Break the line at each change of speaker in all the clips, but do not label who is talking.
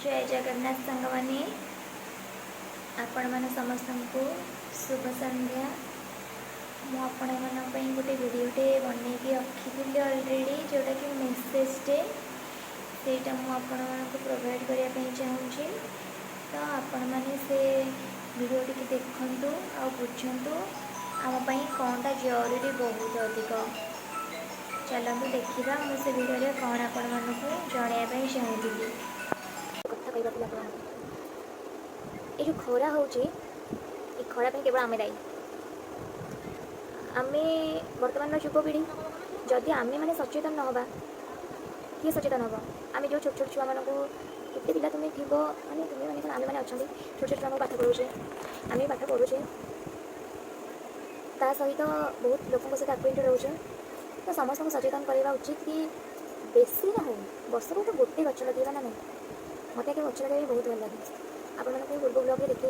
जय जगन्नाथ सांग मैंने आपण मान समस्त को शुभ संध्या। मुझे गोटे भिडटे बनईकि रखी अलरेडी जोटा कि मेसेजटे से मुझे प्रोवाइड करने चाहूँगी। तो आपण मैंने से भिडियो टी देखु आ बुझु आमपाई कौनटा जरूरी बहुत अधिक। चलते देखा मुझे भिडियो कौन आपण मानक जनवाई चाहूँगी। कथा कहला ये जो खरा हो खरा केवल आम दायी। आम बर्तमान युवपीढ़ी जदि आम मैंने सचेतन न होगा किए सचेतन हम आम जो छोट छोट छुआ मानक केते पिला तुम्हें थी मैंने तुम्हें मैंने आम मैंने अच्छा छोट छोट छुआ पाठ पढ़ुचे आम पाठ पढ़ुचे ता सहित बहुत लोक सहित आक्वेंटेड रोचे। तो समस्त को सचेतन करवा उचित कि बेसी ना हो वर्ष को गोटे गच लगे ना नहीं मत गच लगे बहुत भल लगे। आपण मैंने पूर्व ब्लग में देखी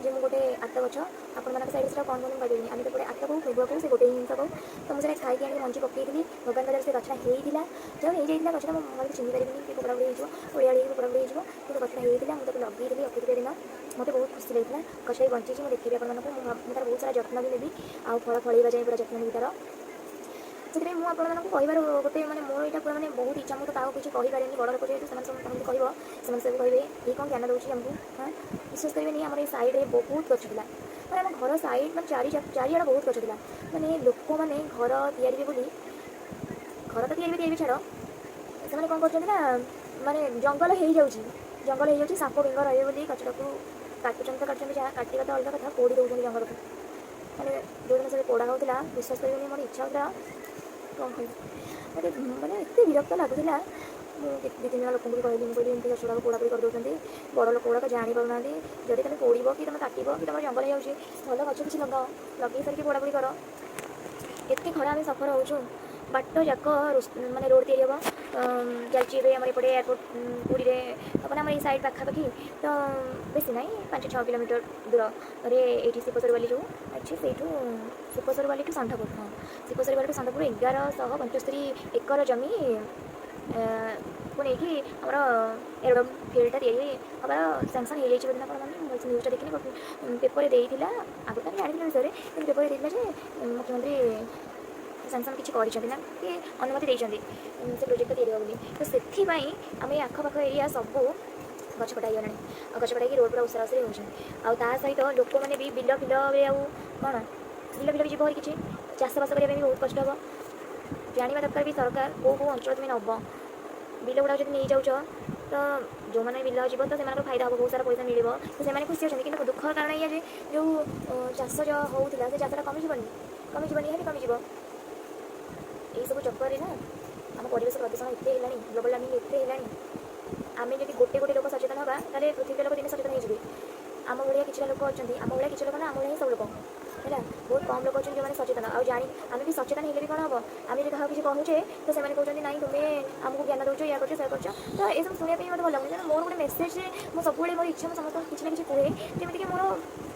जे मुझे गोटे आत गच आपण मैं सैड से कौन कौन कहूँ आम तो आत कहूँ पूर्व कहूँ से गोटे जिन कहूँ। तो मुझे खाई आगे मंजी पकईली भगवान दया से गछटा होता जब हो गछटा मुझे चिन्ह पारि कि कुकड़ा बुड़ी होड़िया कुकड़ा बुड़ी हो गछटा होता मुझे लगे अखिट दिन मत बहुत खुशी लगे गछटा बंची मुझे देखी आपको तार बहुत सारा जत्न भी नेबी आ फल फलवा जाए पूरा जत्न नेबी तार से मुझे गोटे मैंने मोर यहाँ पूरा मैंने बहुत इच्छा मुझे किसी कहीपे बड़ लोग जेहतु कह सब कहे ये कौन ज्ञान दूसरी आमको। हाँ विश्वास करेंगे आम साइड में बहुत गच था मैं आम घर साइड मैं चारिआड़ बहुत गच था मैंने लोक मैंने घर तैयारी बोली घर तो तैयारी छाड़ से कौन कर माने जंगल हो जंगल हो साप बेंग रे गचटा को काटुच्च तो काटा तो अलग कथा पोड़ी दौरान जंगल को मैंने जो दिन से पोड़ा होता विश्वास करेंगे मोर इच्छा होता कौन कह मैंने एत विरक्त लगुला दु तीन जन लोक कहली मुझे एमती गछड़ा को पोड़ापोड़ी कर दूसरी बड़ लोक गुड़ाक जापना जब तुम पोड़ कि तुम काट कि तुम जंगल हो भल गच किसी लगाओ लगे सारिक पोड़ापोड़ी कर एत खरा आम सफर हो बाट जाक माने रोड तैयारी हम चलती आम एपटे एयरपोर्ट पूरी मैंने आम साइड पाखापाखि तो बेसी ना 5-6 किलोमीटर दूर ये शिवसर वाली जो अच्छे से शिवसर वाली टू षंठपुर। हाँ शिवसर वाली टू षंठपुर 1175 एकर जमी को लेकिन आम एरोड्रम फील्डटा या सांसन हो जाए बोलते न्यूज़टा देखनी पेपर देता आगे तो जानी विषय में पेपर देता मुख्यमंत्री सांसन किसी कर कि अनुमति देते से प्रोजेक्ट तैयारी बोली। तो से आम आखपाख एरिया सब गछ कटा गलानी गछ कटाई रोड पूरा ओसरा ओसरी होता सहित लोक मैंने भी बिल फिल कौन बिल फिल भी जीव किसी चाषबास करने भी बहुत कष्ट हम जाना दरकार भी सरकार कौ कौ अंचल तुम्हें नब बिल गुड़ा जब नहीं जाऊच तो जो मैंने बिल जीव तो से फायदा हम बहुत सारा पैसा मिल तो से खुशी अच्छे कि दुख कारण ये जो चाष जो होता से चाषटा कमिजनी है कमिज यही सब चक्कर ना आम परिवेश प्रदूषण एत ग्लोबल वार्मिंग एत आम जब गोटे गोटे लोक सचेतन हाँ ताले पृथ्वी लोक दिन सचेतन हो आम भाया किसी लोक अच्छा आम भाया किसी लोक ना आम भाया सब लोक है बहुत कम लोग अच्छे जो मैंने सचेतन आ जानी आम भी सचेतन हेल्ले भी कौन हम आम जो क्या किसी कहूचे तो से कहते ना तुम्हें आमको ज्ञान दौच या कर तो ये सब शुणापी मतलब भल लगे मोर गोटे मेसेज मुझे सब मोर इच्छा समस्त किसी ना किसी कहे जमीक मोर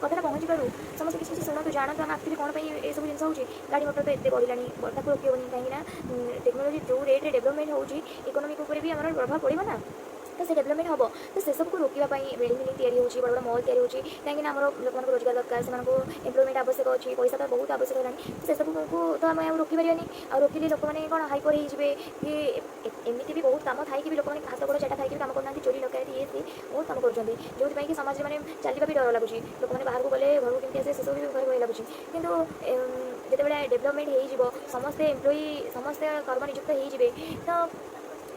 कथा पहुँची पारू समस्त किसी शुणु जानतु आम एक्चुअली कौन ये सब जिन हो गाड़ी मटर तो एत बढ़लानी ताक रोकनी कहीं टेक्नोलोजी जो रेट डेवलपमेंट हो इकोनोमिक भी आम प्रभाव पड़ो ना तो से डेवलपमेंट हम तो से सबको रोकवाई बिल्डिंग बिल्डिंग या बड़ बड़ मल या कहीं आम लोक रोजगार दरकार से एम्प्लॉयमेंट आवश्यक अच्छी पैसा तो बहुत आवश्यक है से सब को तो आम रोक पारे आ रोकिले लोक मैंने कौन हाइपर हो कि एमती भी बहुत कम थी लोक मैंने हाथ गोड़ चाटा थी कम करना चोरी डकैती ये सी बहुत कम कर जो समाज में चलवा भी डर लगुच लोक मैंने बाहर को गले घर को कमी आसे से सब भी भय भय लगुच कि जो डेवलपमेंट हो समस्ते एम्प्लॉई समस्ते कर्म नियुक्त हो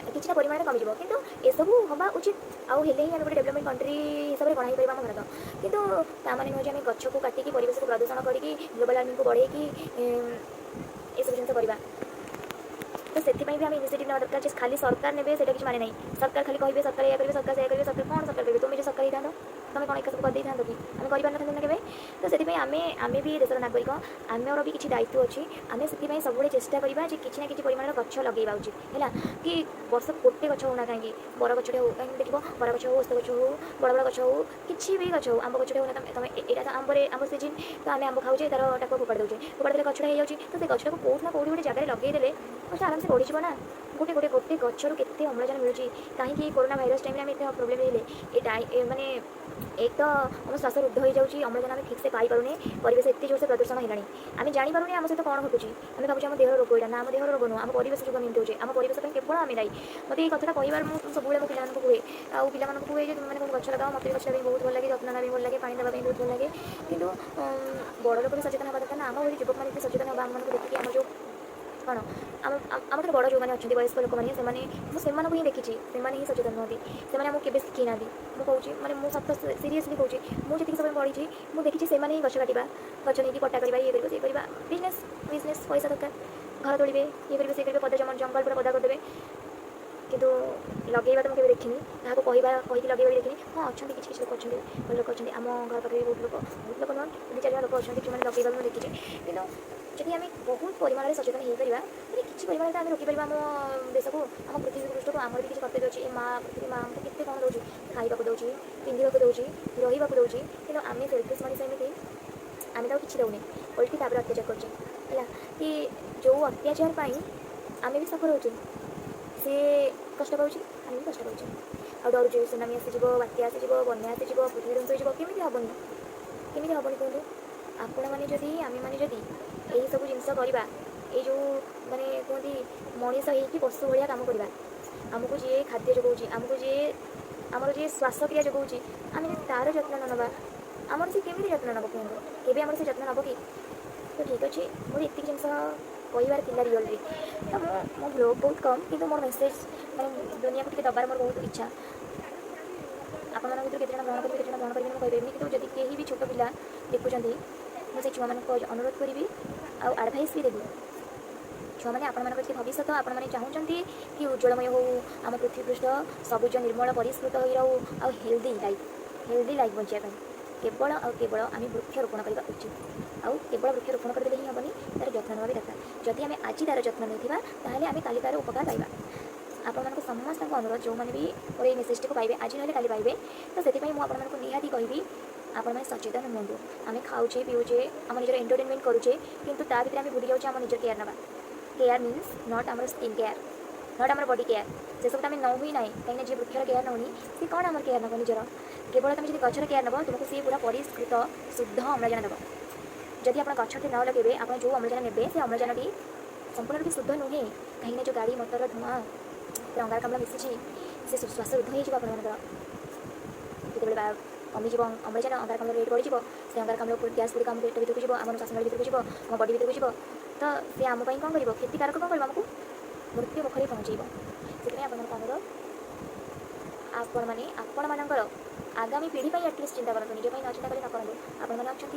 किसी परिमाण कमिज किंतु एसबू हवा उचित आउ हेले ही आम गोटे डेवलपमेंट कंट्री हिसाब से गणाई पार भारत किंतु ताने नुहे आम गछ को काटिकी परिवेश को प्रदूषण करके ग्लोबल वार्मिंग को बढ़े ये सब जिन करवा तो से आम इनिशिएटिव ना दरकार खाली सरकार ने किसी माने नहीं सरकार खाली कहे सरकार या करेंगे सरकार से करेंगे सरकार कौन सरकार करेंगे तुम्हें जो सरकार होता तुम कौन एक सब करदे था कि आम कर ना के तो से आम भी देशर नागरिक आमर भी किसी दायित्व अच्छी आम से सब चेष्टा करवा किसी ना कि परिमाण गछ लगे उचित है कि वर्ष गोटे गछ होना कहीं बर गछटे हो कहीं देख बर गछ हो ओस्त गछ हो बड़ बड़ गछ हो किसी भी गछ हो आंब गछटे होना तुम यहाँ तो आंब सीजन तो आम आंब खाऊे तार टाक फोपाड़ी दे फोपाड़ी गछटा हो तो से गछटा को कौट ना कौटी गोटे जगह लगे गछ आराम से बढ़ीज ना गोटे गोटे गोटे गचर के अम्लजान मिलूँ कहीं कोरोना भाइरस टाइम आम एत प्रोब्लेम हेल्ले माने एक तो आम श्वास रुद्ध हो जाऊँगी अम्लजान आम ठीक से पाइपे परिवेश एत जोर से प्रदूषण है आम जापर आम सहित कौन घटुची आम भावुँ आम देहर रोग यहाँ ना आम देहर रोग नुह आम परिवेश जो एमती होचे आम परिवेश केवल आम दायी मत ये कथा कह सब मैं पिला हुए आउ पिला हुए मैंने गच लगाओ मत गच लगे बहुत भल लगे जत्न ना भल लगे पानी देवाई बहुत भल लगे कि बड़ लोग भी सचेतन हाँ दरकार ना आम भली युवक मैंने सचेतन हाँ आम देखिए आम जो कौन आम तो बड़ जो मैंने अच्छा वयस्क लोक मैंने ही देखी ही सचेतन नुहति से आमको केवे शिखी ना मुझे मैंने मुझे सत सीरीयसली कहूँ मुझे समय पढ़ी मुझे देखी से गछ काटा गछ नहीं पट्टा करवा ये करवा बिजनेस बिजनेस पैसा दरकार घर तोड़े ये करेंगे सी करेंगे पदा जंगल पूरा पदा करदे किंतु लगेगा तो मुझे देखनी क्या कहीकि लगेगा भी देखनी हाँ अच्छा किसी किसी लोग अच्छा भल लोक अच्छा आम घर पाखे बहुत लोग नुह दु चार लोक अच्छा जो मैंने लगेगा मुझे देखी कि जदि आम बहुत परिमाण में सचेतन हो पार किसी परिमाण आम रोकीपर आम देश को आम पृथ्वी पृष्ठ को आमर भी किसी कर्तव्य अच्छी माँ पृथ्वी माँ आमको केते कौन दूसरी खाइबा दूसरी पिंधा दूसरी रहा दूसरी कि आम सेल्फिश मनीष एमती आम तो किसी दौने ओल्टी तापर अत्याचार कर कि जो अत्याचार पर आम भी सफर होचे सी कष्ट पाऊँ आम भी कष्ट पाचे आ डरुचे सुनामी आसीज बात्या आसीज बन्या आसीज पृथ्वी ध्वंस होमती हेनी केमी हेनी कहूँ आपण मैंने जदि आम मैंने जदि यही सब जिनस करवा ये जो माने कहते मनीष हो पशु भाया कम करवा आमको जी खाद्य जगाऊँ आमको जी आमर जी श्वासक्रिया जगाऊँ आम तार जत्न न नवा आमर से केमी जत्न नब कहूँ केवे आमर से जत्न नब कि तो ठीक अच्छे मुझे एत जिन कहबार था रियल्ली तो मो ब्लॉग बहुत कम कि मोर मेसेज मैं दुनिया को दबार मोर बहुत इच्छा आपण मान भर केते ग्रहण करेंगे केते ग्रहण करेंगे मुझे कहपेनि कि जब कहीं भी छोट पिला देखुं मुझे छुआ मान अनुरोध करी आडभाइस भी देवी छुआ मैंने आपण मान भविष्य आपण मैंने चाहूँगी कि उज्जवलमय हो आम पृथ्वी पृष्ठ सबुज निर्मल परिष्कृत हो रहू आ हेल्दी लाइफ बचाई केवल केवल आम वृक्षरोपण करवा उचित आउ केवल वृक्षरोपण करदे ही हेनी तार जत्न नेवा भी दरकार जदि आम आज तार जत्न नहीं ताहले आम काली तार उपकार पाइबा आपण समस्त अनुरोध जो मैंने भी और ये मेसेज को पाइबे आज ना काली पाइबे तो से मुझे निहाती कहबी आपण मैंने सचेतन हूँ आम खाऊे पीऊे आम निजर एंटरटेनमेंट करुचे किंतु ता भीतर आम भूली जाऊँ आम निजर केयर ना केयर मीन्स नॉट आम स्किन केयर नॉट आम बॉडी केयर से सब आम नौ ही ना कहीं जी वृक्षर केयर नौनी सी कौन आम केयर नब निजर केवल तुम जब गचर केयर नब तुमको सी पूरा परिष्कृत शुद्ध अम्लजान देव जदि आप गछटी न लगे आप जो अम्लजान ने से अम्लजान संपूर्ण रूप शुद्ध नुहे कहीं जो गाड़ी मोटर धुआं अंगारकाम्ल मिसी से श्वास रुद्ध हो जो कमिज अम्लजान अंगारकाम्ल रेट बढ़ी से अंगारकाम्ल गैस गुड़िक आम पेट भरक आम श्वास भर भरक आम बडी भरक तो सी आम कौन कर क्षतिकारक कौन कर आमको मृत्यु मुखरे पहुँचेब से अनुरोध आपण मैंने आपण मानकर आगामी पीढ़ी एटलिस्ट चिंता करूँ निज न चिंता करें न करूँ आपण मैंने अच्छा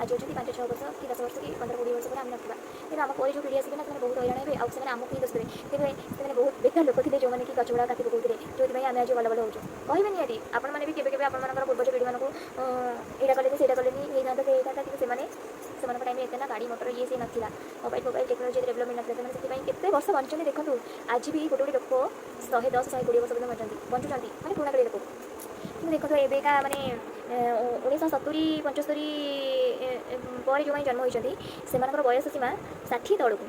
आज अच्छी 5-6 वर्ष कि 10 वर्ष कि 15-20 वर्ष पर आम ना कि आम पर जो पीढ़ी आसवे ना बहुत हईराण हे आम आमको ही दोष देते तेज बहुत बेकार लोक थे जो मैंने कि गछ गुड़ा काटी पकाते जो आम आज बल बल हो कहे निहती आपण मैंने भी केवे आपर पूर्वज पीढ़ी मानक यहाँ कले से कले था कि टाइम एत ना गाड़ी मोटर ये से नाला मोबाइल टेक्नोलोजी डेवलपमेंट ना से केते वर्ष बंचुं देखो आज भी गोटे लोक 110-120 वर्ष पर्यटन बंचुं मैंने पुणा काली लोक देखो एवेका माने 1970-75 पर जो जन्म होती से बयस सीमा 60 तौक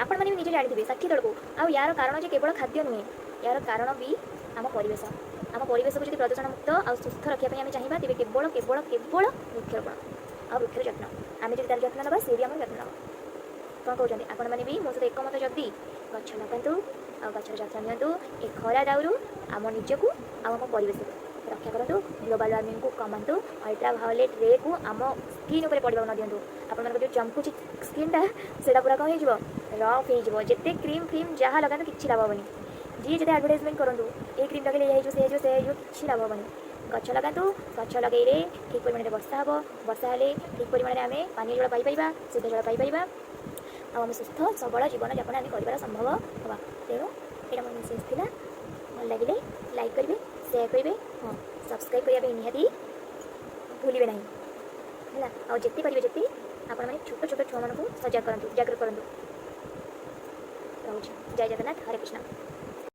आपण मैंने भी निजे जानी 60 तौक आ यार कारण जो केवल खाद्य नुहे यार कारण भी आम परिवेश को जो प्रदूषण मुक्त आ सुस्थ रखापी आम चाहिए तेज केवल केवल केवल वृक्षरोपण आ वृक्षर जत्न आम जो तार जत्न ना सी भी आम जत्न ना कौन कहते आपण मैंने भी मो सहित एकमत जदि गछ लगातु आ गचर जत्न नियंतु ए खरा दाउरू आम निजक आम परिवेश को रक्षा करूँ ग्लोबल वार्मिंग को कमातु अल्ट्राभायोलेट रे को आम स्किन उपर पड़ा न दिंतु आप जो चमकुची स्किनटा से पूरा कौन हो रफ हो जिते क्रीम फ्रीम जहाँ लगातु कि लाभ हेनी जी जिते एडवर्टाइजमेंट करूँ ये क्रीम लगे ये कि लाभ हेनी गछ लगातु गछ लगे ठीक परिमाण में वर्षा हे वर्षा हेले ठीक परिमाण में आम पानी जल पाइपर शुद्ध जल पाइपर आम सुस्थ सबल जीवन यापन आम कर संभव हाँ तेणु यहाँ मोर मेसेज थी भल लगे लाइक करेंगे शेयर करेंगे हाँ सब्सक्राइब करने निहाती भूलिए ना है आ जिते पारे जिते आपण मैंने छोट छोट छुआ मानक सजग करूँ जागृत करूँ रोज जय जगन्नाथ हरे कृष्ण।